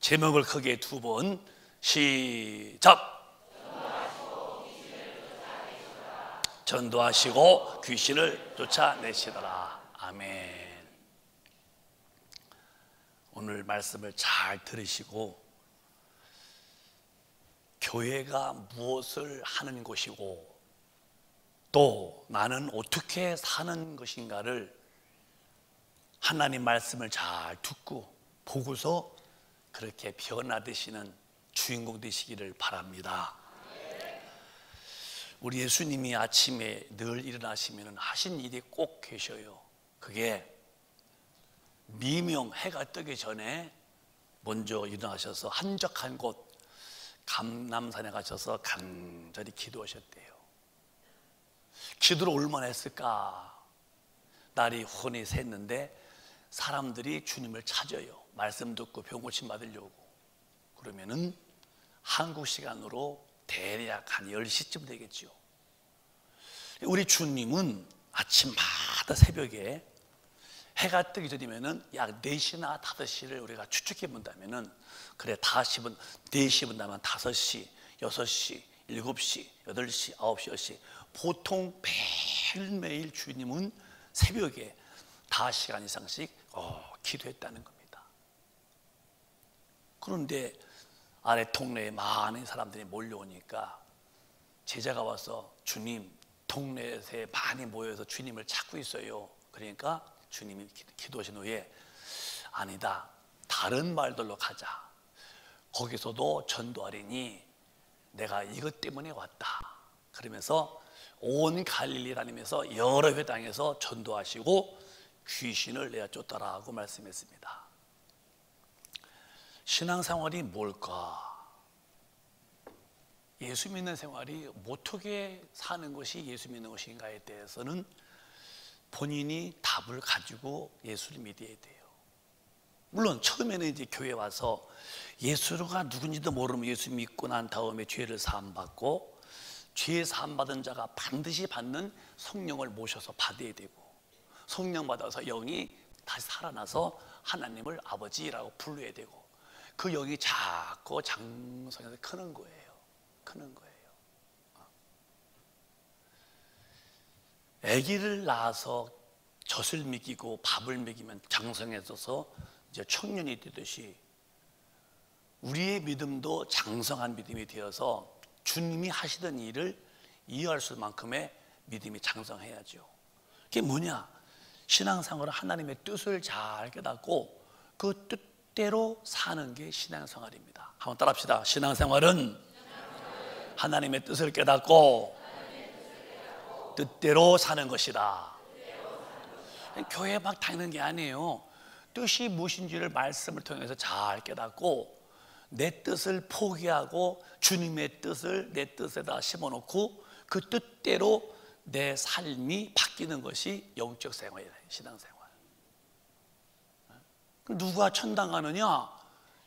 제목을 크게 두 번 시작. 전도하시고 귀신을 쫓아내시더라. 아멘. 오늘 말씀을 잘 들으시고 교회가 무엇을 하는 곳이고 또 나는 어떻게 사는 것인가를 하나님 말씀을 잘 듣고 보고서 그렇게 변화되시는 주인공 되시기를 바랍니다. 우리 예수님이 아침에 늘 일어나시면 하신 일이 꼭 계셔요. 그게 미명 해가 뜨기 전에 먼저 일어나셔서 한적한 곳 감람산에 가셔서 간절히 기도하셨대요. 기도를 얼마나 했을까? 날이 훤히 샜는데 사람들이 주님을 찾아요. 말씀 듣고 병 고침 받으려고. 그러면은 한국 시간으로 대략 한 10시쯤 되겠죠. 우리 주님은 아침마다 새벽에 해가 뜨기 전이면은 약 4시나 5시를 우리가 추측해 본다면은, 그래 4시 4시 본다면 5시, 6시, 7시, 8시, 9시, 10시. 보통 매일매일 주님은 새벽에 5시간 이상씩 기도했다는 겁니다. 그런데 아래 동네에 많은 사람들이 몰려오니까 제자가 와서 주님, 동네에 많이 모여서 주님을 찾고 있어요. 그러니까 주님이 기도하신 후에 아니다, 다른 말들로 가자. 거기서도 전도하리니 내가 이것 때문에 왔다. 그러면서 온 갈릴리 다니면서 여러 회당에서 전도하시고 귀신을 내어 쫓더라고 말씀했습니다. 신앙생활이 뭘까? 예수 믿는 생활이 어떻게 사는 것이 예수 믿는 것인가에 대해서는 본인이 답을 가지고 예수를 믿어야 돼요. 물론 처음에는 이제 교회 와서 예수가 누군지도 모르면 예수 믿고 난 다음에 죄를 사함받고, 죄 사함받은 자가 반드시 받는 성령을 모셔서 받아야 되고, 성령 받아서 영이 다시 살아나서 하나님을 아버지라고 불러야 되고, 그 영이 자꾸 장성해서 크는 거예요. 크는 거예요. 아기를 낳아서 젖을 먹이고 밥을 먹이면 장성해져서 이제 청년이 되듯이 우리의 믿음도 장성한 믿음이 되어서 주님이 하시던 일을 이해할 수 만큼의 믿음이 장성해야죠. 그게 뭐냐? 신앙생활은 하나님의 뜻을 잘 깨닫고 그 뜻대로 사는 게 신앙생활입니다. 한번 따라합시다. 신앙생활은 하나님의 뜻을 깨닫고 뜻대로 사는 것이다. 교회 막 다니는 게 아니에요. 뜻이 무엇인지를 말씀을 통해서 잘 깨닫고 내 뜻을 포기하고 주님의 뜻을 내 뜻에다 심어놓고 그 뜻대로 내 삶이 바뀌는 것이 영적 생활이에요. 신앙생활. 누가 천당 가느냐?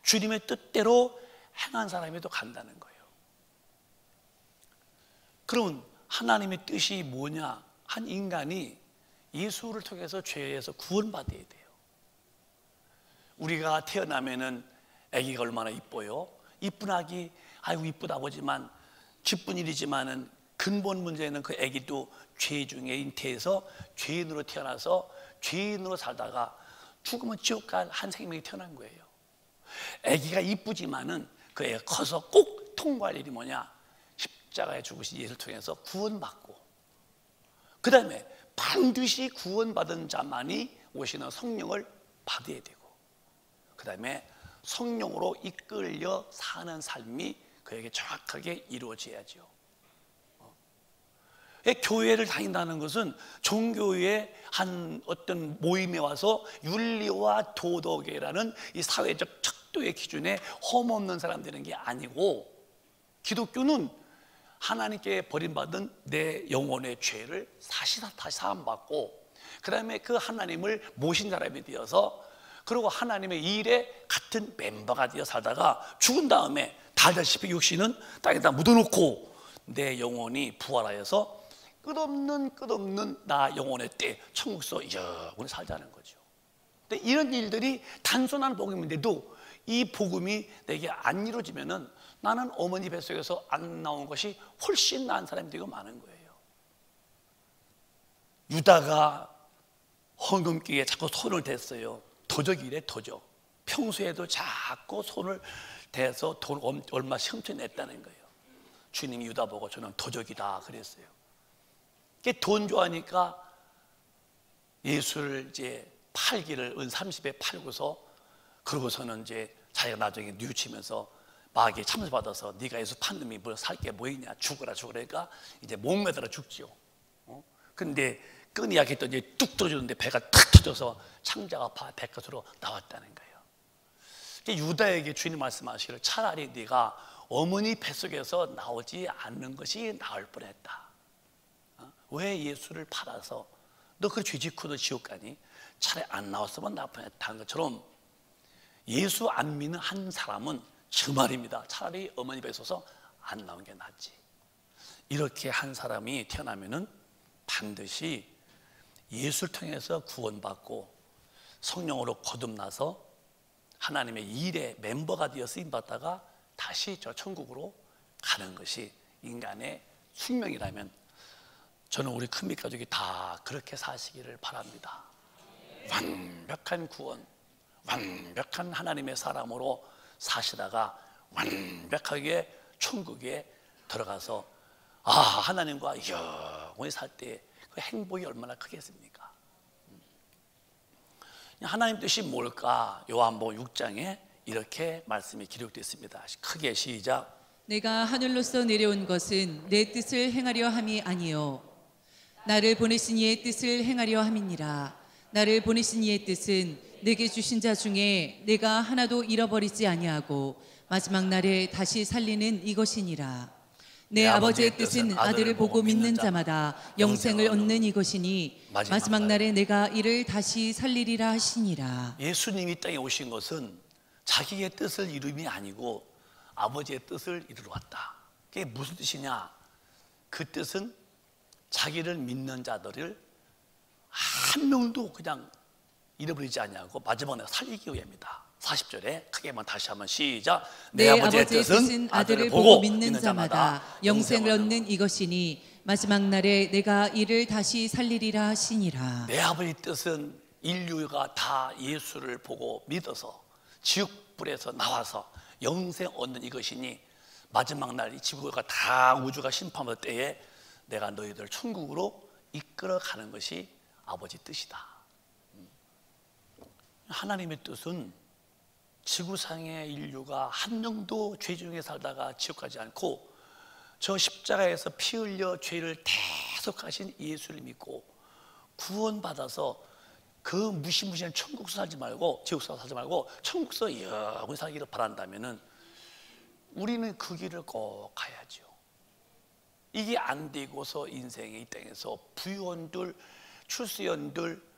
주님의 뜻대로 행한 사람이 또 간다는 거예요. 그럼 하나님의 뜻이 뭐냐? 한 인간이 예수를 통해서 죄에서 구원받아야 돼요. 우리가 태어나면은 아기가 얼마나 이뻐요? 이쁜 아기, 아이고 이쁘다 보지만 기쁜 일이지만은 근본 문제는 그 아기도 죄 중에 잉태해서 죄인으로 태어나서 죄인으로 살다가 죽으면 지옥 갈 한 생명이 태어난 거예요. 아기가 이쁘지만은 그 애가 커서 꼭 통과할 일이 뭐냐? 십자가에 죽으신 예수를 통해서 구원받고, 그 다음에 반드시 구원받은 자만이 오시는 성령을 받아야 되고, 그 다음에 성령으로 이끌려 사는 삶이 그에게 정확하게 이루어져야죠. 교회를 다닌다는 것은 종교의 한 어떤 모임에 와서 윤리와 도덕이라는 이 사회적 척도의 기준에 험없는 사람 되는 게 아니고, 기독교는 하나님께 버림받은 내 영혼의 죄를 다시 사함받고, 그 다음에 그 하나님을 모신 사람이 되어서, 그리고 하나님의 일에 같은 멤버가 되어 살다가 죽은 다음에 달달시피 육신은 땅에다 묻어놓고 내 영혼이 부활하여서 끝없는 나 영혼의 때 천국에서 영원히 살자는 거죠. 근데 이런 일들이 단순한 복음인데도 이 복음이 내게 안 이루어지면은 나는 어머니 뱃속에서 안 나온 것이 훨씬 나은 사람이 되고 많은 거예요. 유다가 헌금기에 자꾸 손을 댔어요. 도적이래, 도적. 평소에도 자꾸 손을 대서 돈 얼마씩 훔쳐냈다는 거예요. 주님이 유다 보고 저는 도적이다 그랬어요. 돈 좋아하니까 예수를 이제 팔기를 은 30에 팔고서, 그러고서는 이제 자기가 나중에 뉘우치면서 마귀에 참소받아서 네가 예수 판 놈이 뭘 살 게 뭐 있냐, 죽어라 죽으라니까 이제 목매달아 죽지요. 근데 끈이 약했더니 이제 뚝 떨어지는데 배가 탁 터져서 창자가 백갓으로 나왔다는 거예요. 유다에게 주님 말씀하시기를 차라리 네가 어머니 뱃속에서 나오지 않는 것이 나을 뻔했다. 왜 예수를 팔아서 너 그 죄 짓고 너 지옥 가니? 차라리 안 나왔으면 나을 뻔했다는 것처럼 예수 안 믿는 한 사람은 저 말입니다. 차라리 어머니 뱃속에서 안 나온 게 낫지. 이렇게 한 사람이 태어나면은 반드시 예수를 통해서 구원받고 성령으로 거듭나서 하나님의 일의 멤버가 되어 쓰임받다가 다시 저 천국으로 가는 것이 인간의 숙명이라면 저는 우리 큰빛 가족이 다 그렇게 사시기를 바랍니다. 완벽한 구원, 완벽한 하나님의 사람으로 사시다가 완벽하게 천국에 들어가서 하나님과 영원히 살 때 그 행복이 얼마나 크겠습니까? 하나님 뜻이 뭘까? 요한복음 6장에 이렇게 말씀이 기록되어 있습니다. 크게 시작. 내가 하늘로서 내려온 것은 내 뜻을 행하려 함이 아니요 나를 보내신 이의 뜻을 행하려 함이니라. 나를 보내신 이의 뜻은 내게 주신 자 중에 내가 하나도 잃어버리지 아니하고 마지막 날에 다시 살리는 이것이니라. 내 아버지의 뜻은 아들을 보고 믿는 자마다 영생을 얻는 이것이니 마지막 날에 내가 이를 다시 살리리라 하시니라. 예수님이 땅에 오신 것은 자기의 뜻을 이룸이 아니고 아버지의 뜻을 이루러 왔다. 그게 무슨 뜻이냐? 그 뜻은 자기를 믿는 자들을 한 명도 그냥 잃어버리지 않냐고 마지막에 살리기 위함이다. 40절에 크게만 다시 한번 시작. 내 아버지의 뜻은 아들을 보고 믿는 자마다 영생을 얻는 이것이니 마지막 날에 내가 이를 다시 살리리라 하시니라. 내 아버지의 뜻은 인류가 다 예수를 보고 믿어서 지옥불에서 나와서 영생 얻는 이것이니 마지막 날 이 지구가 다 우주가 심판할 때에 내가 너희들 천국으로 이끌어가는 것이 아버지 뜻이다. 하나님의 뜻은 지구상의 인류가 한 명도 죄 중에 살다가 지옥 가지 않고 저 십자가에서 피 흘려 죄를 대속하신 예수를 믿고 구원받아서 그 무시무시한 천국서 살지 말고 지옥서 살지 말고 천국서 영원히 살기를 바란다면은 우리는 그 길을 꼭 가야죠. 이게 안 되고서 인생의 이 땅에서 부유원들, 출세원들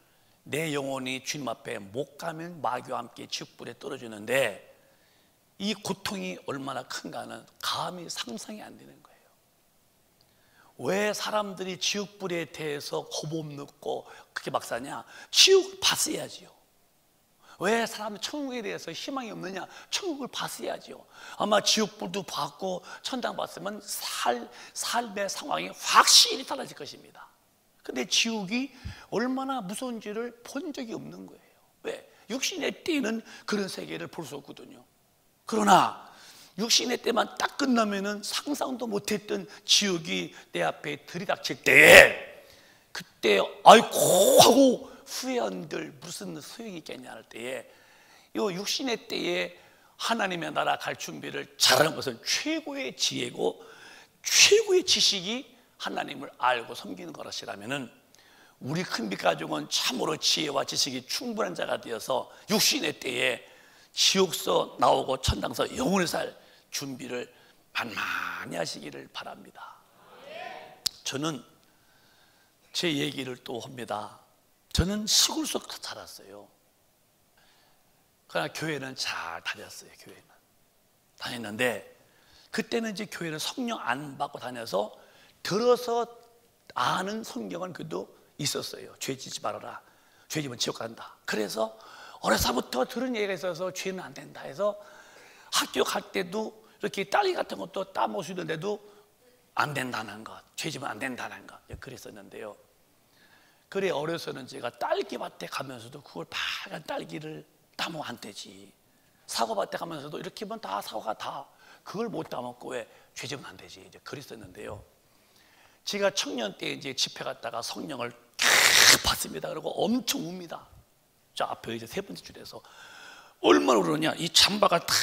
내 영혼이 주님 앞에 못 가면 마귀와 함께 지옥불에 떨어지는데 이 고통이 얼마나 큰가는 감히 상상이 안 되는 거예요. 왜 사람들이 지옥불에 대해서 겁 넣고 그렇게 막 사냐? 지옥을 봤어야지요. 왜 사람은 천국에 대해서 희망이 없느냐? 천국을 봤어야지요. 아마 지옥불도 봤고 천당 봤으면 삶의 상황이 확실히 달라질 것입니다. 근데 지옥이 얼마나 무서운지를 본 적이 없는 거예요. 왜? 육신의 때는 그런 세계를 볼 수 없거든요. 그러나 육신의 때만 딱 끝나면은 상상도 못했던 지옥이 내 앞에 들이닥칠 때에 그때 아이고 하고 후회한들 무슨 소용이 있겠냐 할 때에 이 육신의 때에 하나님의 나라 갈 준비를 잘하는 것은 최고의 지혜고 최고의 지식이 하나님을 알고 섬기는 것이라면은 우리 큰빛 가족은 참으로 지혜와 지식이 충분한 자가 되어서 육신의 때에 지옥서 나오고 천당서 영원히 살 준비를 만만히 하시기를 바랍니다. 저는 제 얘기를 또 합니다. 저는 시골에서 자랐어요. 그러나 교회는 잘 다녔어요. 교회는 다녔는데 그때는 이제 교회는 성령 안 받고 다녀서 들어서 아는 성경은 그래도 있었어요. 죄 짓지 말아라. 죄 지면 지옥 간다. 그래서 어려서부터 들은 얘기가 있어서 죄는 안 된다 해서 학교 갈 때도 이렇게 딸기 같은 것도 따먹으시는데도 안 된다는 것, 죄지면 안 된다는 것, 그랬었는데요. 그래 어려서는 제가 딸기밭에 가면서도 그걸 빨간 딸기를 따먹으면 안 되지. 사과밭에 가면서도 이렇게 하면 다 사과가 다 그걸 못 따먹고 왜 죄지면 안 되지. 이제 그랬었는데요. 제가 청년 때 이제 집회 갔다가 성령을 받습니다. 그리고 엄청 웁니다. 저 앞에 이제 세 번째 줄에서 얼마나 울었냐. 이 잠바가 다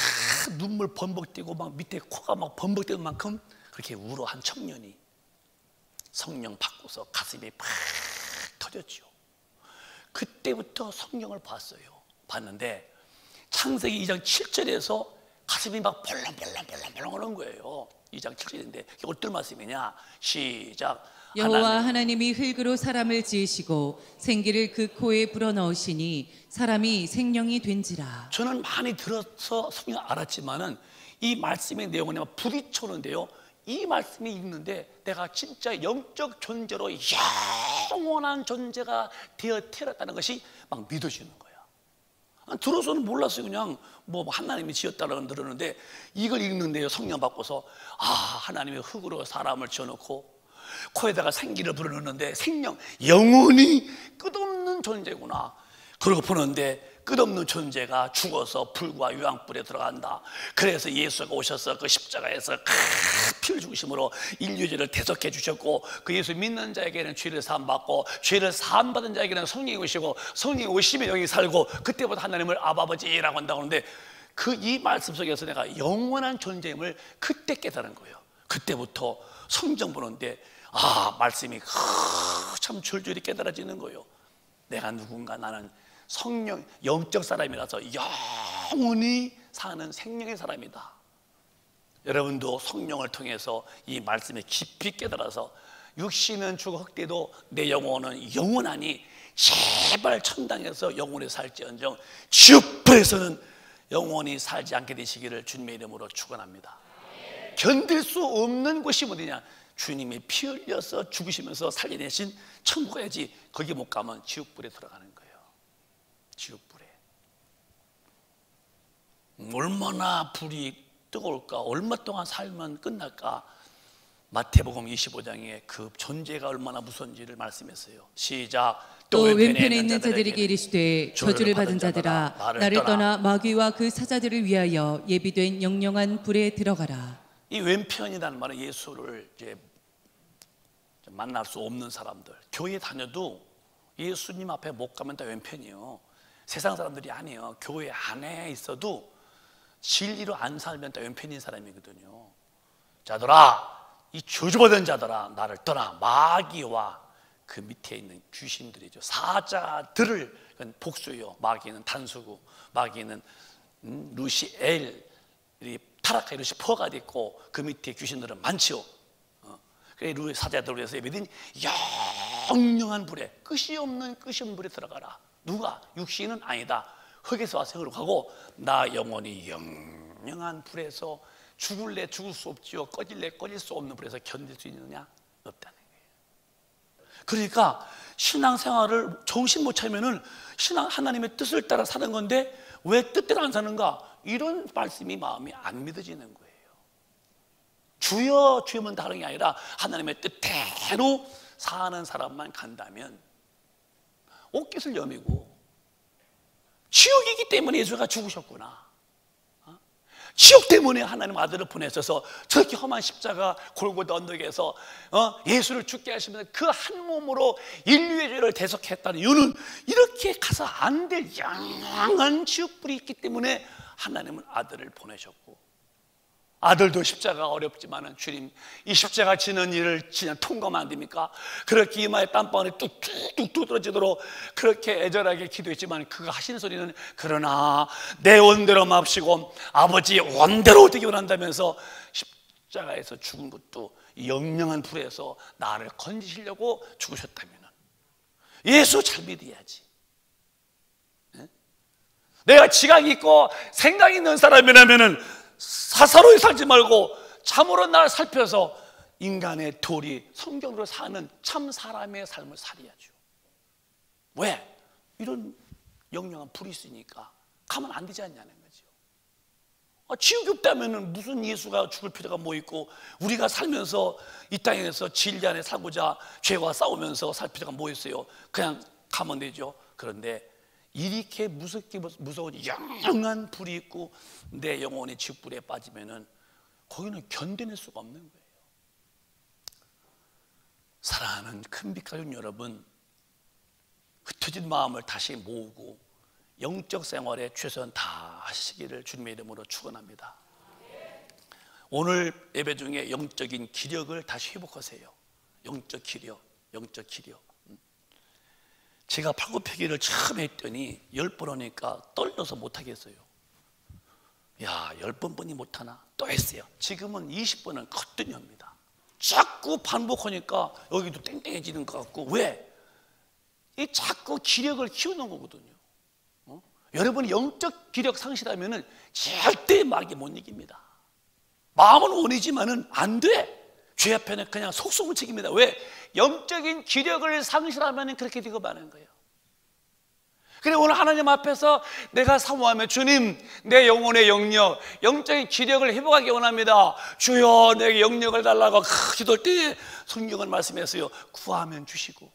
눈물 범벅되고 막 밑에 코가 막 범벅되는 만큼 그렇게 울어 한 청년이 성령 받고서 가슴이 팍 터졌죠. 그때부터 성령을 봤는데 창세기 2장 7절에서 가슴이 막 벌렁벌렁 하는 거예요. 2장 7절인데 이게 어떤 말씀이냐? 시작. 여호와 하나님이 흙으로 사람을 지으시고 생기를 그 코에 불어넣으시니 사람이 생명이 된지라. 저는 많이 들어서 성경 알았지만은 이 말씀의 내용은 부딪혀오는데요. 이 말씀이 읽는데 내가 진짜 영적 존재로 영원한 존재가 되어 태어났다는 것이 막 믿어지는 거야. 들어서는 몰랐어요. 그냥 뭐 하나님이 지었다라고 들었는데 이걸 읽는데요. 성령 받고서 하나님이 흙으로 사람을 지어놓고 코에다가 생기를 불어넣는데 생명, 영원히 끝없는 존재구나. 그러고 보는데 끝없는 존재가 죽어서 불과 유황불에 들어간다. 그래서 예수가 오셔서 그 십자가에서 피를 죽으심으로 인류죄를 대속해 주셨고 그 예수 믿는 자에게는 죄를 사함받고 죄를 사함받은 자에게는 성령이 오시고 성령이 오시면 영이 살고 그때부터 하나님을 아버지라고 한다고 하는데 이 말씀 속에서 내가 영원한 존재임을 그때 깨달은 거예요. 그때부터 성경 보는데 말씀이 참 줄줄이 깨달아지는 거예요. 내가 누군가 나는 성령, 영적 사람이라서 영원히 사는 생명의 사람이다. 여러분도 성령을 통해서 이 말씀에 깊이 깨달아서 육신은 죽어 흑돼도 내 영혼은 영원하니 제발 천당에서 영원히 살지언정 지옥불에서는 영원히 살지 않게 되시기를 주님의 이름으로 축원합니다. 견딜 수 없는 곳이 어디냐? 주님이 피 흘려서 죽으시면서 살려내신 천국에지. 거기 못 가면 지옥불에 들어가는 거예요. 지옥불에. 얼마나 불이 뜨거울까? 얼마 동안 살면 끝날까? 마태복음 25장에 그 존재가 얼마나 무서운지를 말씀했어요. 시작. 또 왼편에 있는 자들에게 이르시되 저주를 받은 자들아 나를 떠나 마귀와 그 사자들을 위하여 예비된 영영한 불에 들어가라. 이 왼편이라는 말은 예수를 이제 만날 수 없는 사람들, 교회 다녀도 예수님 앞에 못 가면 다 왼편이에요. 세상 사람들이 아니에요. 교회 안에 있어도 진리로 안 살면 다 왼편인 사람이거든요. 자들아, 이 저주받은 자들아 나를 떠나. 마귀와 그 밑에 있는 귀신들이죠. 사자들을, 그건 복수예요. 마귀는 단수고 마귀는 루시엘이 타락하 루시퍼가 됐고 그 밑에 귀신들은 많지요. 그 사자들을 위해서 예배드린 영영한 불에, 끝이 없는 불에 들어가라. 누가? 육신은 아니다. 흙에서 와서 흙으로 가고 나 영원히 영영한 불에서 죽을래 죽을 수 없지요. 꺼질래 꺼질 수 없는 불에서 견딜 수 있느냐? 없다는 거예요. 그러니까 신앙생활을 정신 못 차리면은 하나님의 뜻을 따라 사는 건데 왜 뜻대로 안 사는가? 이런 말씀이 마음이 안 믿어지는 거예요. 주여 주여만 다른 게 아니라 하나님의 뜻대로 사는 사람만 간다면 옷깃을 여미고 지옥이기 때문에 예수가 죽으셨구나. 지옥 때문에 하나님 아들을 보내셔서 저렇게 험한 십자가 골고다 언덕에서 예수를 죽게 하시면서 그 한 몸으로 인류의 죄를 대속했다는 이유는 이렇게 가서 안 될 영원한 지옥불이 있기 때문에 하나님은 아들을 보내셨고, 아들도 십자가 어렵지만은 주님 이 십자가 지는 일을 그냥 통과하면 안 됩니까? 그렇게 이마에 땀방울이 뚝뚝뚝 떨어지도록 그렇게 애절하게 기도했지만 그가 하시는 소리는 그러나 내 원대로 맙시고 아버지 원대로 되기 원한다면서 십자가에서 죽은 것도 영영한 불에서 나를 건지시려고 죽으셨다면 예수 잘 믿어야지. 내가 지각이 있고 생각이 있는 사람이라면은 사사로이 살지 말고 참으로 날 살펴서 인간의 도리, 성경으로 사는 참 사람의 삶을 살아야죠. 왜? 이런 영영한 불이 있으니까 가면 안 되지 않냐는 거죠. 지옥이 없다면 무슨 예수가 죽을 필요가 뭐 있고, 우리가 살면서 이 땅에서 진리 안에 살고자 죄와 싸우면서 살 필요가 뭐 있어요? 그냥 가면 되죠. 그런데 이렇게 무섭게 무서운 영영한 불이 있고 내 영혼이 지옥불에 빠지면은 거기는 견뎌낼 수가 없는 거예요. 사랑하는 큰빛가족 여러분, 흩어진 마음을 다시 모으고 영적 생활에 최선 다하시기를 주님의 이름으로 축원합니다. 오늘 예배 중에 영적인 기력을 다시 회복하세요. 영적 기력, 영적 기력. 제가 팔굽혀펴기를 처음 했더니 10번 하니까 떨려서 못하겠어요. 야, 10번뿐이 못하나? 또 했어요. 지금은 20번은 거뜬히 합니다. 자꾸 반복하니까 여기도 땡땡해지는 것 같고. 왜? 이 자꾸 기력을 키우는 거거든요. 여러분이 영적 기력 상실하면 절대 마귀 못 이깁니다. 마음은 원이지만은 안 돼. 죄 앞에는 그냥 속수무책입니다. 책입니다. 왜? 영적인 기력을 상실하면 그렇게 되고 마는 거예요. 그래, 오늘 하나님 앞에서 내가 사모하며, 주님, 내 영혼의 영력, 영적인 기력을 회복하기 원합니다. 주여, 내게 영력을 달라고 기도할 때 성경은 말씀했어요. 구하면 주시고,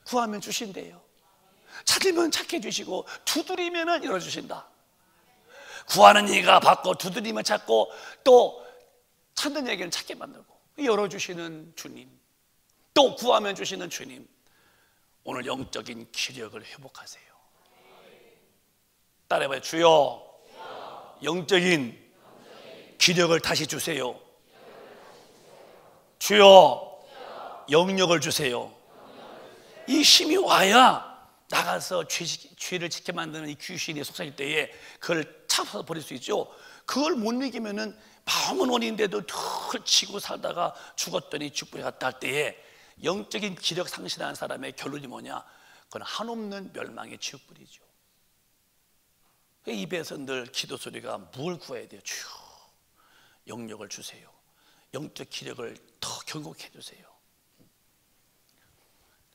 구하면 주신대요. 찾으면 찾게 해주시고, 두드리면 열어주신다. 구하는 이가 받고, 두드리면 찾고, 또 찾는 얘기는 찾게 만들고, 열어주시는 주님, 또 구하면 주시는 주님. 오늘 영적인 기력을 회복하세요. 따라해봐요. 주여, 영적인 기력을 다시 주세요. 주여, 영력을 주세요. 이 힘이 와야 나가서 죄를 짓게 만드는 이 귀신이 속삭일 때에 그걸 잡아서 버릴 수 있죠. 그걸 못 이기면은 마음은 원인데도 늘 치고 살다가 죽었더니 지옥불에 갔다 할 때에 영적인 기력 상실한 사람의 결론이 뭐냐? 그건 한없는 멸망의 지옥불이죠. 입에서 늘 기도 소리가 뭘 구해야 돼요? 주여, 영력을 주세요. 영적 기력을 더 경고해 주세요.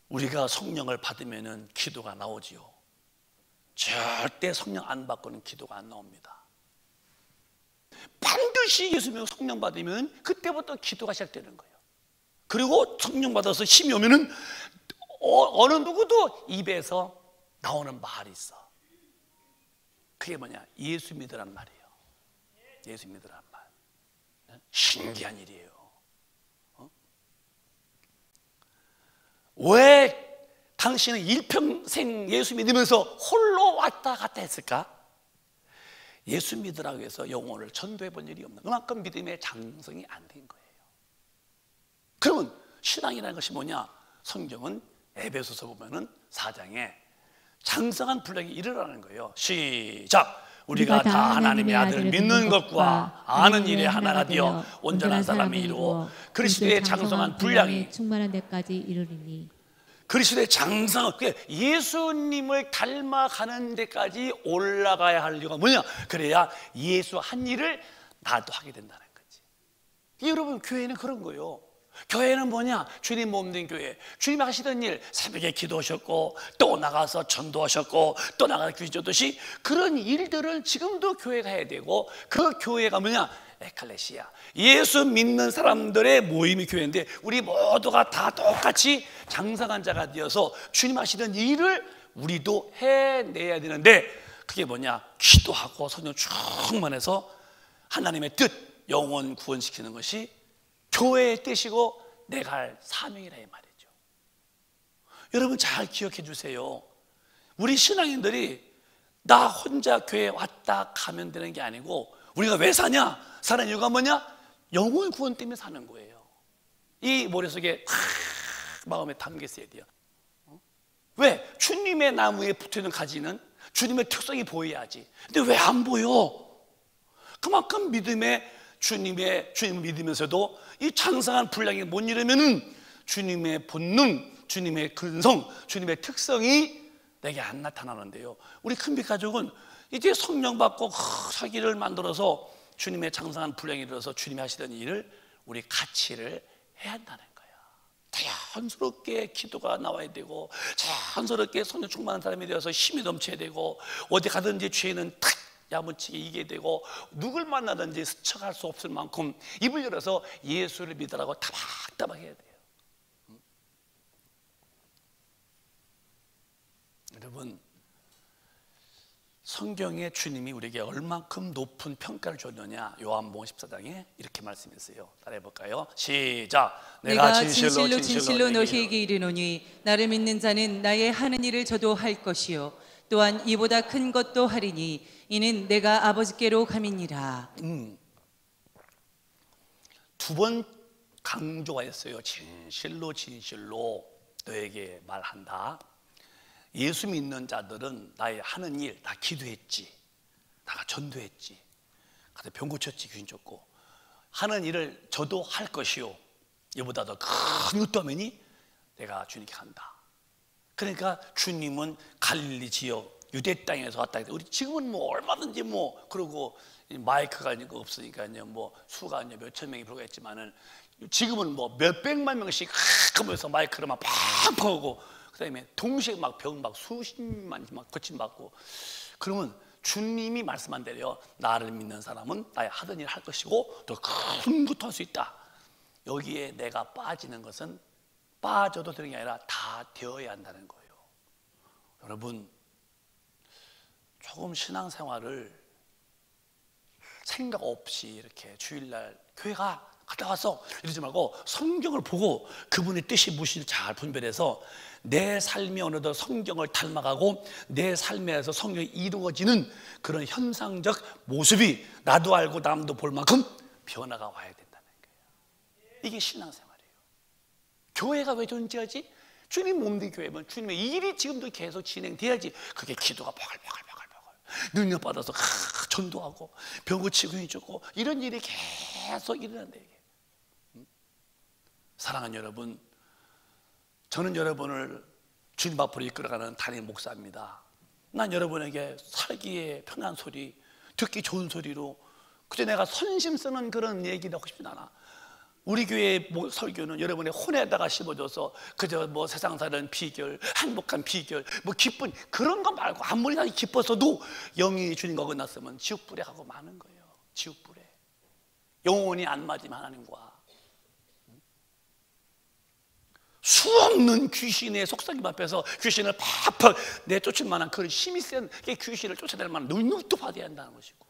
우리가 성령을 받으면 기도가 나오지요. 절대 성령 안 받고는 기도가 안 나옵니다. 반드시 예수 믿고 성령 받으면 그때부터 기도가 시작되는 거예요. 그리고 성령 받아서 힘이 오면은 어느 누구도 입에서 나오는 말이 있어. 그게 뭐냐? 예수 믿으란 말이에요. 예수 믿으란 말. 신기한 일이에요. 왜 당신은 일평생 예수 믿으면서 홀로 왔다 갔다 했을까? 예수 믿으라고 해서 영혼을 전도해 본 일이 없는, 그만큼 믿음의 장성이 안 된 거예요. 그러면 신앙이라는 것이 뭐냐? 성경은 에베소서 보면은 4장에 장성한 분량이 이르라는 거예요. 시작! 우리가 다 하나님의 아들을 믿는 것과 아는 일에 하나가 되어 온전한 사람이 이루어 그리스도의 장성한 분량이 충만한 데까지 이르리니. 그리스도의 장성, 예수님을 닮아가는 데까지 올라가야 할 이유가 뭐냐? 그래야 예수 한 일을 나도 하게 된다는 거지. 여러분, 교회는 그런 거예요. 교회는 뭐냐? 주님 몸된 교회. 주님 하시던 일, 새벽에 기도하셨고 또 나가서 전도하셨고 또 나가서 기도하듯이 그런 일들을 지금도 교회가 해야 되고, 그 교회가 뭐냐? 에클레시아, 예수 믿는 사람들의 모임이 교회인데, 우리 모두가 다 똑같이 장성한 자가 되어서 주님 하시던 일을 우리도 해내야 되는데, 그게 뭐냐? 기도하고 성령 충만해서 하나님의 뜻, 영혼 구원시키는 것이 교회의 뜻이고 내가 할 사명이라 이 말이죠. 여러분 잘 기억해 주세요. 우리 신앙인들이 나 혼자 교회에 왔다 가면 되는 게 아니고, 우리가 왜 사냐? 사는 이유가 뭐냐? 영혼 구원 때문에 사는 거예요. 이 머릿속에 마음에 담겨 있어야 돼요. 왜? 주님의 나무에 붙어있는 가지는 주님의 특성이 보여야지. 근데 왜 안 보여? 그만큼 주님을 믿으면서도 이 장성한 분량이 못 이루면은 주님의 본능, 주님의 근성, 주님의 특성이 내게 안 나타나는데요. 우리 큰빛 가족은 이제 성령 받고 사기를 만들어서 주님의 장성한 분량이 이르러서 주님이 하시던 일을 우리 같이를 해야 한다는 거예요. 자연스럽게 기도가 나와야 되고, 자연스럽게 성령 충만한 사람이 되어서 힘이 넘쳐야 되고, 어디 가든지 죄는 탁 야무치게 이기게 되고, 누굴 만나든지 스쳐갈 수 없을 만큼 입을 열어서 예수를 믿으라고 타박타박 해야 돼요. 여러분, 성경에 주님이 우리에게 얼만큼 높은 평가를 줬느냐, 요한복음 14장에 이렇게 말씀했어요. 따라해볼까요? 시작. 내가 진실로 너희에게 이르노니 나를 믿는 자는 나의 하는 일을 저도 할 것이요 또한 이보다 큰 것도 하리니 이는 내가 아버지께로 감이니라. 두 번 강조가 있어요. 진실로 너에게 말한다. 예수 믿는 자들은 나의 하는 일 다 기도했지, 나가 전도했지, 가서 병 고쳤지, 귀신 쫓고 하는 일을 저도 할 것이요 이보다 더 큰 것도 하면이 내가 주님께 간다. 그러니까 주님은 갈릴리 지역 유대 땅에서 왔다. 우리 지금은 뭐 얼마든지 뭐 그러고 마이크가 없으니까요, 뭐 수가 몇천 명이 불과했지만은 지금은 뭐 몇백만 명씩 하면서 마이크를 막 팍팍 하고, 그다음에 동시에 막 병 막 수십만 막 고침받고. 그러면 주님이 말씀한 대로 나를 믿는 사람은 나의 하던 일 할 것이고 더 큰 것도 할 수 있다. 여기에 내가 빠지는 것은 빠져도 되는 게 아니라 다 되어야 한다는 거예요. 여러분, 조금 신앙생활을 생각 없이 이렇게 주일날 교회 갔다 왔어 이러지 말고 성경을 보고 그분의 뜻이 무엇인지 잘 분별해서 내 삶이 어느덧 성경을 닮아가고 내 삶에서 성경이 이루어지는 그런 현상적 모습이 나도 알고 남도 볼 만큼 변화가 와야 된다는 거예요. 이게 신앙생활이에요. 교회가 왜 존재하지? 주님 몸된 교회면 주님의 일이 지금도 계속 진행돼야지. 그게 기도가 버글버글 능력받아서 전도하고 병 고치고 해주고 이런 일이 계속 일어난다. 이게. 사랑하는 여러분, 저는 여러분을 주님 앞으로 이끌어가는 담임 목사입니다. 난 여러분에게 살기에 편한 소리, 듣기 좋은 소리로, 그저 내가 선심 쓰는 그런 얘기를 하고 싶진 않아. 우리 교회 설교는 여러분의 혼에다가 심어줘서 그저 뭐 세상 사는 비결, 행복한 비결, 뭐 기쁜 그런 거 말고, 아무리 나 기뻤어도 영이 주님과 끝났으면 지옥불에 가고 마는 거예요. 지옥불에 영혼이 안 맞으면 하나님과 수없는 귀신의 속삭임 앞에서 귀신을 팍팍 내쫓을 만한 그런 힘이 센 귀신을 쫓아낼 만한 능력도 받아야 한다는 것이고,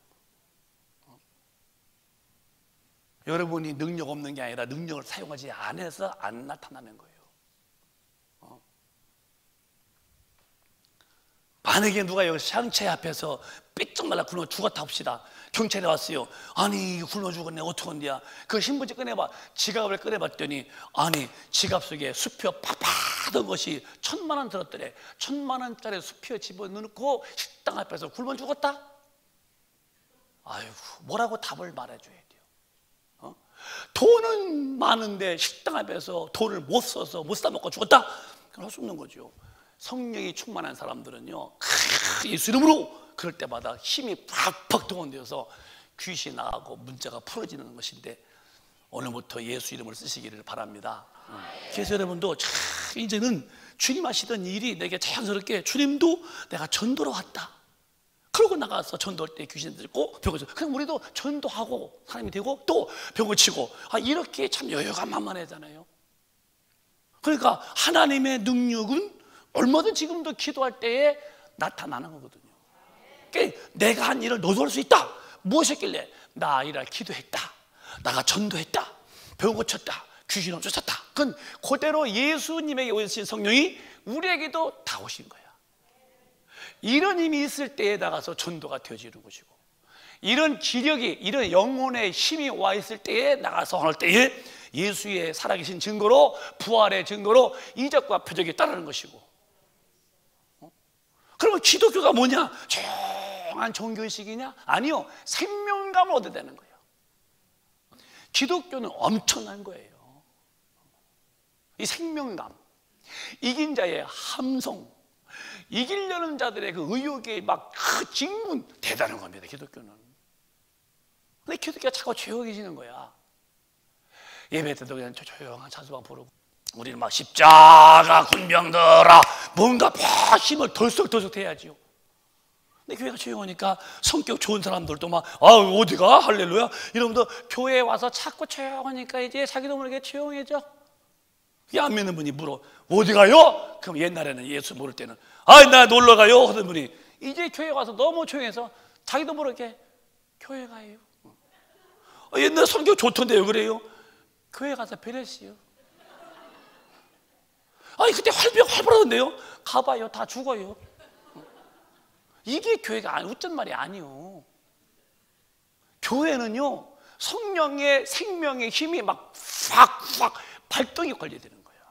여러분이 능력 없는 게 아니라 능력을 사용하지 않아서 안 나타나는 거예요. 만약에 누가 여기 상체 앞에서 삐쩍 말라 굶어 죽었다 합시다. 경찰에 왔어요. 아니 굶어 죽었네, 어떡한데야. 그 신분지 꺼내봐. 지갑을 꺼내봤더니 아니 지갑 속에 수표 팍팍하던 것이 1,000만 원 들었더래. 1,000만 원짜리 수표 집어넣고 식당 앞에서 굶어 죽었다? 아이고, 뭐라고 답을 말해줘야 돼요. 돈은 많은데 식당 앞에서 돈을 못 써서 못 사 먹고 죽었다? 그럴 수 없는 거죠. 성령이 충만한 사람들은요, 예수 이름으로 그럴 때마다 힘이 팍팍 동원되어서 귀신이 나가고 문제가 풀어지는 것인데, 오늘부터 예수 이름을 쓰시기를 바랍니다. 그래서 여러분도 이제는 주님 하시던 일이 내게 자연스럽게, 주님도 내가 전도로 왔다, 그러고 나가서 전도할 때 귀신 들고 병을 치고, 그럼 우리도 전도하고 사람이 되고 또 병을 치고, 이렇게 참 여유가 만만하잖아요. 그러니까 하나님의 능력은 얼마든 지금도 기도할 때에 나타나는 거거든요. 그러니까 내가 한 일을 너도 할 수 있다. 무엇이었길래? 나 아이라 기도했다, 나가 전도했다, 병 고쳤다, 귀신 쫓았다. 그건 그대로 예수님에게 오신 성령이 우리에게도 다 오신 거야. 이런 힘이 있을 때에 나가서 전도가 되어지는 것이고, 이런 기력이, 이런 영혼의 힘이 와 있을 때에 나가서 할 때에 예수의 살아계신 증거로, 부활의 증거로 이적과 표적이 따르는 것이고. 그러면 기독교가 뭐냐? 조용한 종교의식이냐? 아니요, 생명감을 얻어야 되는 거예요. 기독교는 엄청난 거예요. 이 생명감, 이긴 자의 함성, 이기려는 자들의 그 의욕의 막 그 직문, 대단한 겁니다, 기독교는. 근데 기독교가 자꾸 조용해지는 거야. 예배 때도 그냥 조용한 찬송가 부르고, 우리는 막 십자가 군병들아 뭔가 막 힘을 덜썩덜썩 해야지요. 근데 교회가 조용하니까 성격 좋은 사람들도 막 어디가 할렐루야 이러면서 교회에 와서 자꾸 조용하니까 이제 자기도 모르게 조용해져. 그게 안 믿는 분이 물어 어디 가요? 그럼 옛날에는 예수 모를 때는 나 놀러 가요 하던 분이 이제 교회 와서 너무 조용해서 자기도 모르게 교회 가요. 옛날 성격 좋던데 왜 그래요? 교회 가서 베레시요. 그때 활발하던데요? 가봐요 다 죽어요. 이게 교회가 웃전 말이 아니요. 교회는요 성령의 생명의 힘이 막 확 발동이 걸려야 되는 거예요.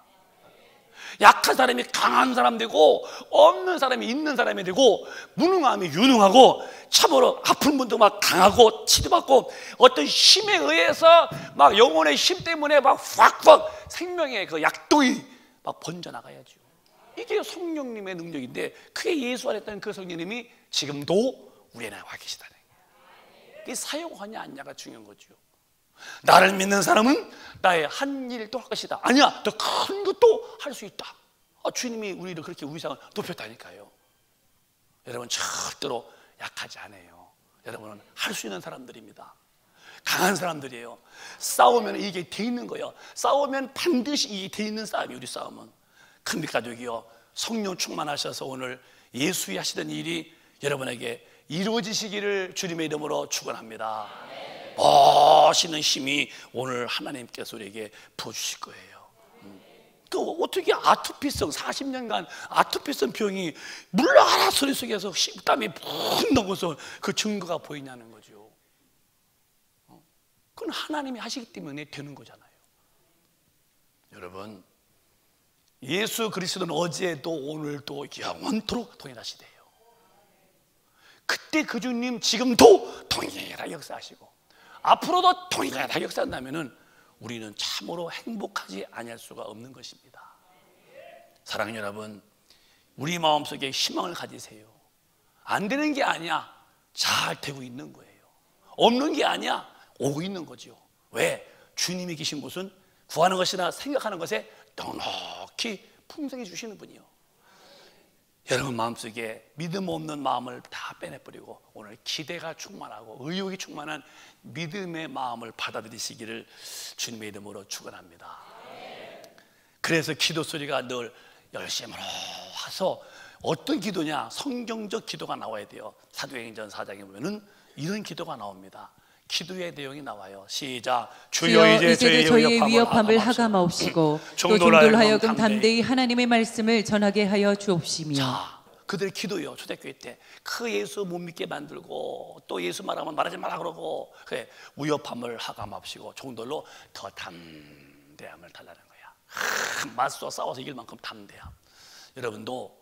약한 사람이 강한 사람 되고 없는 사람이 있는 사람이 되고 무능함이 유능하고 참으로 아픈 분도 막 강하고 치료받고 어떤 힘에 의해서 막 영혼의 힘 때문에 막 확 생명의 그 약동이 막 번져나가야죠. 이게 성령님의 능력인데 그게 예수 안에 있던 그 성령님이 지금도 우리 안에 와 계시다는 거예요. 이게 사용하냐 안 하냐가 중요한 거죠. 나를 믿는 사람은 나의 한 일도 할 것이다. 아니야 더 큰 것도 할 수 있다. 주님이 우리를 그렇게 위상을 높였다니까요. 여러분 절대로 약하지 않아요. 여러분은 할 수 있는 사람들입니다. 강한 사람들이에요. 싸우면 이게 돼 있는 거예요. 싸우면 반드시 이게 돼 있는 싸움이 우리 싸움은. 큰빛 가족이요 성령 충만하셔서 오늘 예수의 하시던 일이 여러분에게 이루어지시기를 주님의 이름으로 축원합니다. 멋있는 힘이 오늘 하나님께서 우리에게 부어주실 거예요. 또 어떻게 아토피성 40년간 아토피성 병이 물러가라 소리 속에서 땀이 푹 나고서 그 증거가 보이냐는 거죠. 그건 하나님이 하시기 때문에 되는 거잖아요. 여러분 예수 그리스도는 어제도 오늘도 영원토록 동일하시대요. 그때 그 주님 지금도 동일하게 역사하시고 앞으로도 동일하게 역사한다면 우리는 참으로 행복하지 아니할 수가 없는 것입니다. 사랑하는 여러분 우리 마음속에 희망을 가지세요. 안 되는 게 아니야 잘 되고 있는 거예요. 없는 게 아니야 오고 있는 거죠. 왜? 주님이 계신 곳은 구하는 것이나 생각하는 것에 넉넉히 풍성해 주시는 분이요. 여러분 마음속에 믿음 없는 마음을 다 빼내버리고 오늘 기대가 충만하고 의욕이 충만한 믿음의 마음을 받아들이시기를 주님의 이름으로 축원합니다. 그래서 기도 소리가 늘 열심으로 와서 어떤 기도냐 성경적 기도가 나와야 돼요. 사도행전 4장에 보면은 이런 기도가 나옵니다. 기도의 내용이 나와요. 시작. 주여 이제 저희의 위협함을 하감하옵시고 또 종들로 하여금 담대히 하나님의 말씀을 전하게 하여 주옵시며. 자, 그들의 기도요. 초대교회 때 그 예수 못 믿게 만들고 또 예수 말하면 말하지 마라 그러고 그래 위협함을 하감하옵시고 종들로 더 담대함을 달라는 거야. 맞서 싸워서 이길 만큼 담대함. 여러분도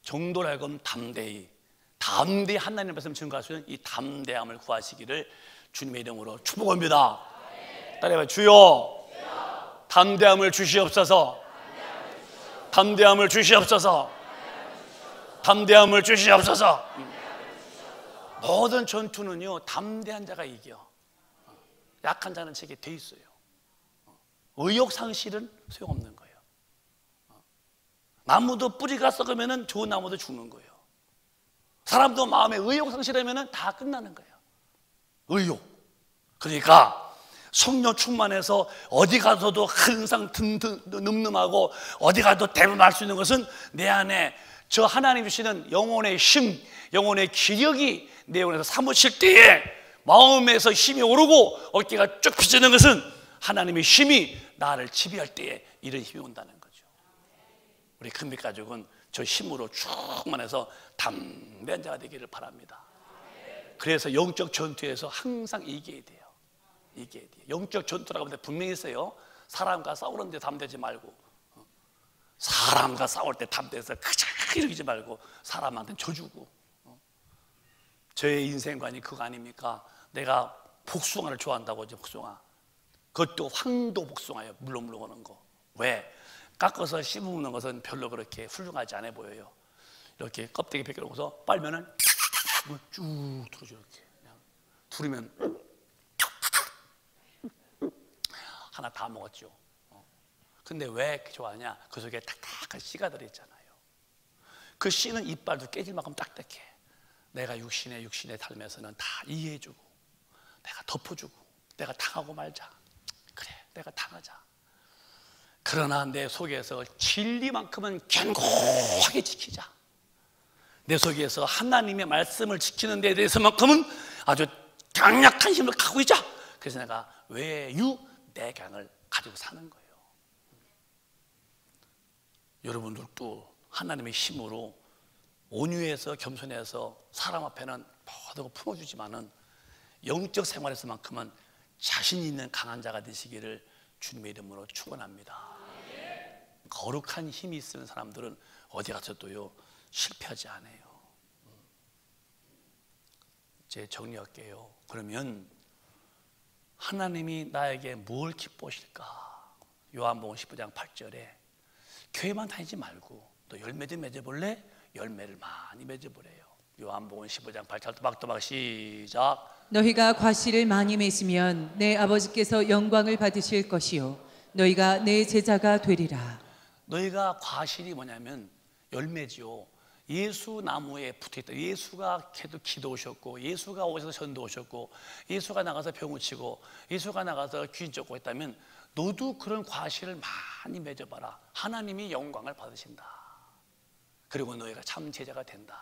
종들로 하여금 담대히 하나님의 말씀 증거할 수 있는 이 담대함을 구하시기를 주님의 이름으로 축복합니다. 따라해봐요. 주여 담대함을 주시옵소서. 담대함을 주시옵소서. 담대함을 주시옵소서. 모든 전투는요 담대한 자가 이겨. 약한 자는 제게 돼 있어요. 의욕상실은 소용없는 거예요. 나무도 뿌리가 썩으면 좋은 나무도 죽는 거예요. 사람도 마음에 의욕상실하면 다 끝나는 거예요. 의욕. 그러니까 성령 충만해서 어디 가서도 항상 늠름하고 어디 가도 대변할 수 있는 것은 내 안에 저 하나님 주시는 영혼의 힘, 영혼의 기력이 내 영혼에서 사무칠 때에 마음에서 힘이 오르고 어깨가 쭉 펴지는 것은 하나님의 힘이 나를 지배할 때에 이런 힘이 온다는 거죠. 우리 큰빛 가족은 저 힘으로 충만해서 담대한 자가 되기를 바랍니다. 그래서 영적 전투에서 항상 이겨야 돼요. 이겨야 돼요. 영적 전투라고 하는데 분명히 있어요. 사람과 싸우는데 담대지 말고 사람과 싸울 때 담대해서 그저 이러지 말고 사람한테는 져주고. 저의 인생관이 그거 아닙니까? 내가 복숭아를 좋아한다고 하죠. 복숭아. 그것도 황도 복숭아예요. 물렁물렁하는 거. 왜? 깎아서 씹어먹는 것은 별로 그렇게 훌륭하지 않아 보여요. 이렇게 껍데기 벗겨놓고서 빨면은 쭉 틀어줘. 이렇게 그냥 두르면 하나 다 먹었죠. 근데 왜 좋아하냐? 그 속에 딱딱한 씨가 들어있잖아요. 그 씨는 이빨도 깨질 만큼 딱딱해. 내가 육신에 닮아서는 다 이해해주고, 내가 덮어주고, 내가 당하고 말자. 그래, 내가 당하자. 그러나 내 속에서 진리만큼은 견고하게 지키자. 내 속에서 하나님의 말씀을 지키는 데 대해서만큼은 아주 강력한 힘을 갖고 있자. 그래서 내가 외유내강을 가지고 사는 거예요. 여러분들도 하나님의 힘으로 온유해서 겸손해서 사람 앞에는 모든 걸 품어주지만은 영적 생활에서만큼은 자신 있는 강한 자가 되시기를 주님의 이름으로 축원합니다. 거룩한 힘이 있는 사람들은 어디 가서도요 실패하지 않아요. 이제 정리할게요. 그러면 하나님이 나에게 뭘 기뻐하실까? 요한복음 15장 8절에 교회만 다니지 말고 또 열매 좀 맺어볼래? 열매를 많이 맺어보래요. 요한복음 15장 8절 또박또박 시작. 너희가 과실을 많이 맺으면 내 아버지께서 영광을 받으실 것이요 너희가 내 제자가 되리라. 너희가 과실이 뭐냐면 열매지요. 예수 나무에 붙어있다. 예수가 기도하셨고, 예수가 오셔서 전도하셨고, 예수가 나가서 병 고치고, 예수가 나가서 귀신 쫓고 했다면 너도 그런 과실을 많이 맺어봐라. 하나님이 영광을 받으신다. 그리고 너희가 참 제자가 된다.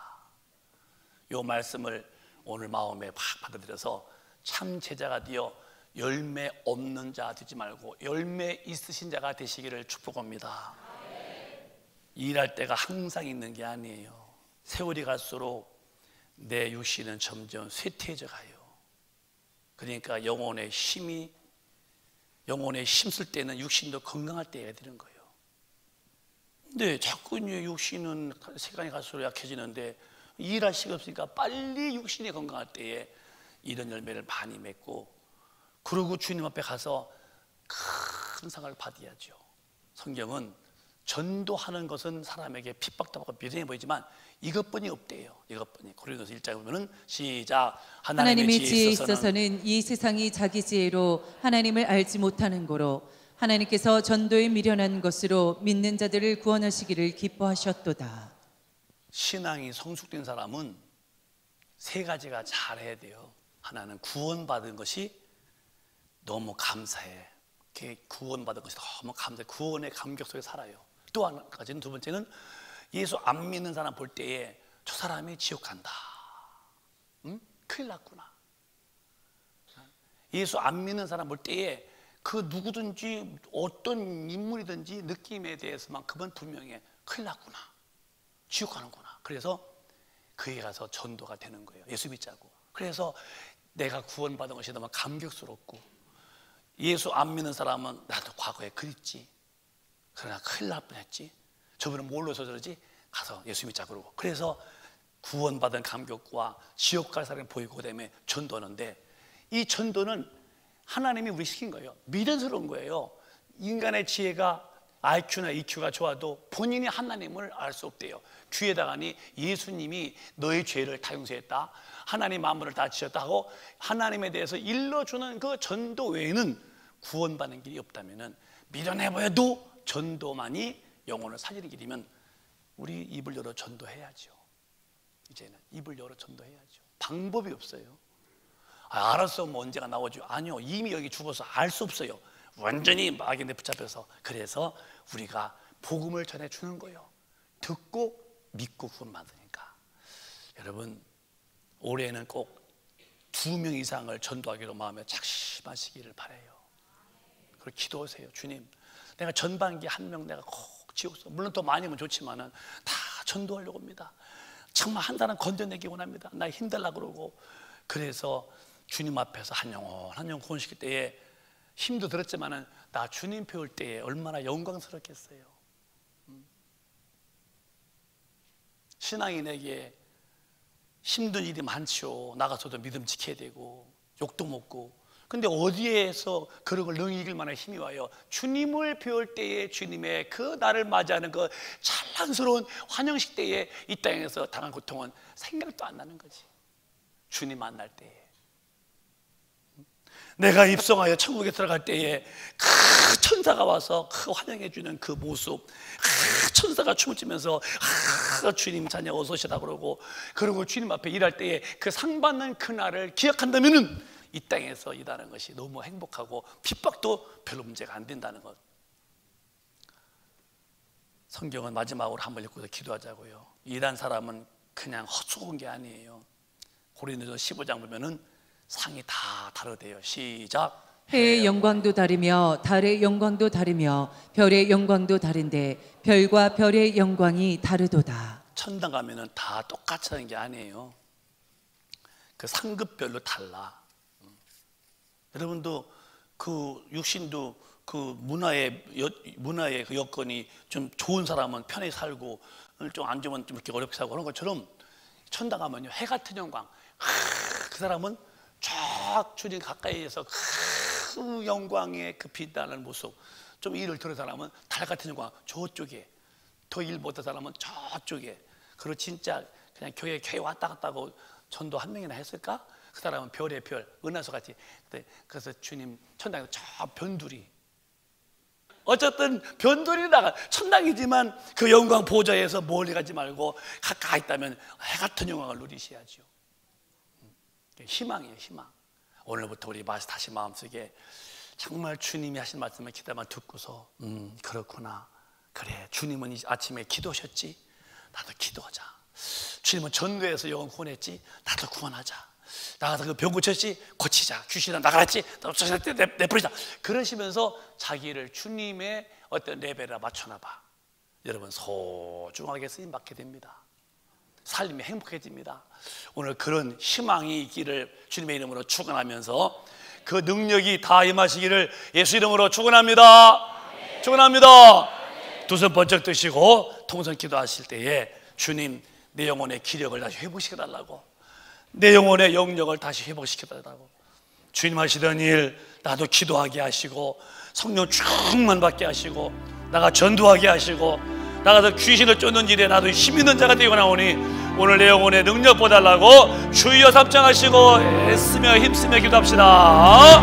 이 말씀을 오늘 마음에 확 받아들여서 참 제자가 되어 열매 없는 자 되지 말고 열매 있으신 자가 되시기를 축복합니다. 일할 때가 항상 있는 게 아니에요. 세월이 갈수록 내 육신은 점점 쇠퇴해져 가요. 그러니까 영혼의 힘쓸 때는 육신도 건강할 때가 되는 거예요. 근데 자꾸 육신은 시간이 갈수록 약해지는데 일할 시간 없으니까 빨리 육신이 건강할 때에 이런 열매를 많이 맺고, 그리고 주님 앞에 가서 큰 상을 받아야죠. 성경은 전도하는 것은 사람에게 핍박도 받고 미련해 보이지만 이것뿐이 없대요. 이것뿐이. 고린도서 1장에 보면은 시작. 하나님의 지혜에 있어서는 이 세상이 자기 지혜로 하나님을 알지 못하는 고로 하나님께서 전도에 미련한 것으로 믿는 자들을 구원하시기를 기뻐하셨도다. 신앙이 성숙된 사람은 세 가지가 잘해야 돼요. 하나는 구원받은 것이 너무 감사해. 구원받은 것이 너무 감사해. 구원의 감격 속에 살아요. 또 한 가지는, 두 번째는 예수 안 믿는 사람 볼 때에 저 사람이 지옥 간다. 큰일 났구나. 예수 안 믿는 사람 볼 때에 그 누구든지 어떤 인물이든지 느낌에 대해서만큼은 분명해. 큰일 났구나. 지옥 가는구나. 그래서 그에 가서 전도가 되는 거예요. 예수 믿자고. 그래서 내가 구원받은 것이 너무 감격스럽고, 예수 안 믿는 사람은 나도 과거에 그랬지. 그러나 큰일 날 뻔했지. 저분은 뭘로 저러지? 가서 예수 믿자 그러고. 그래서 구원받은 감격과 지옥 갈 사람이 보이고 그다음에 전도하는데, 이 전도는 하나님이 우리 시킨 거예요. 미련스러운 거예요. 인간의 지혜가 IQ나 EQ가 좋아도 본인이 하나님을 알 수 없대요. 귀에다가니 예수님이 너의 죄를 다 용서했다, 하나님 만물을 다 지었다 하고 하나님에 대해서 일러주는 그 전도 외에는 구원받는 길이 없다면, 미련해 보여도 전도만이 영혼을 살리는 길이면 우리 입을 열어 전도해야죠. 이제는 입을 열어 전도해야죠. 방법이 없어요. 알았어, 뭐 언제가 나오죠. 아니요, 이미 여기 죽어서 알 수 없어요. 완전히 마귀한테 붙잡혀서. 그래서 우리가 복음을 전해주는 거예요. 듣고 믿고 구원받으니까. 여러분, 올해는 꼭 2명 이상을 전도하기로 마음에 작심하시기를 바라요. 그리고 기도하세요. 주님, 내가 전반기 1명 내가 꼭 지옥서, 물론 더 많이면 좋지만은 다 전도하려고 합니다. 정말 한 사람 건져내기 원합니다. 나 힘들라 그러고. 그래서 주님 앞에서 한 영혼 구원시킬 때에 힘도 들었지만은 나 주님 배울 때에 얼마나 영광스럽겠어요. 신앙인에게 힘든 일이 많죠. 나가서도 믿음 지켜야 되고 욕도 먹고. 근데 어디에서 그런 걸 능히 이길 만한 힘이 와요? 주님을 배울 때에 주님의 그 나를 맞이하는 그 찬란스러운 환영식 때에 이 땅에서 당한 고통은 생각도 안 나는 거지. 주님 만날 때에. 내가 입성하여 천국에 들어갈 때에 그 천사가 와서 그 환영해 주는 그 모습, 천사가 춤을 추면서 주님 자녀 어서 오시라 그러고 주님 앞에 일할 때에 그 상 받는 그날을 기억한다면은 이 땅에서 일하는 것이 너무 행복하고 핍박도 별로 문제가 안 된다는 것. 성경은 마지막으로 한번 읽고서 기도하자고요. 일한 사람은 그냥 헛수고한 게 아니에요. 고린도서 15장 보면은 상이 다 다르대요. 시작. 해의 영광도 다르며 달의 영광도 다르며 별의 영광도 다른데 별과 별의 영광이 다르도다. 천당 가면은 다 똑같이 하는 게 아니에요. 그 상급별로 달라. 여러분도 그 육신도 그 문화의 그 여건이 좀 좋은 사람은 편히 살고 좀 안 좋으면 좀 이렇게 어렵게 살고 그런 것처럼 천당 가면요 해 같은 영광. 그 사람은 쫙 주님 가까이에서 그 영광의 그 빛나는 모습. 좀 일을 들은 사람은 달 같은 영광 저쪽에, 더 일 못한 사람은 저쪽에. 그리고 진짜 그냥 교회 왔다 갔다 하고 전도 한 명이나 했을까? 그 사람은 별의 별, 은하수 같이. 그래서 주님 천당에서 저 변두리. 어쨌든 변두리 나가 천당이지만 그 영광 보좌에서 멀리 가지 말고 가까이 있다면 해 같은 영광을 누리셔야죠. 희망이에요, 희망. 오늘부터 우리 다시 마음속에 정말 주님이 하신 말씀을 기다만 듣고서 그렇구나. 그래, 주님은 아침에 기도하셨지? 나도 기도하자. 주님은 전도해서 영혼 구원했지? 나도 구원하자. 나가서 그 병 고쳤지? 고치자. 귀신아 나가랬지? 내버리자. 그러시면서 자기를 주님의 어떤 레벨에 맞춰놔봐. 여러분 소중하게 쓰임받게 됩니다. 삶이 행복해집니다. 오늘 그런 희망이 있기를 주님의 이름으로 축원하면서 그 능력이 다 임하시기를 예수 이름으로 축원합니다. 축원합니다. 두 손 번쩍 드시고 통성 기도하실 때에 주님 내 영혼의 기력을 다시 회복시켜 달라고, 내 영혼의 영력을 다시 회복시켜 달라고, 주님 하시던 일 나도 기도하게 하시고 성령 충만 받게 하시고 나가 전도하게 하시고 나가서 귀신을 쫓는 일에 나도 힘 있는 자가 되고 나오니 오늘 내 영혼의 능력 보달라고 주여 답장하시고 애쓰며 힘쓰며 기도합시다.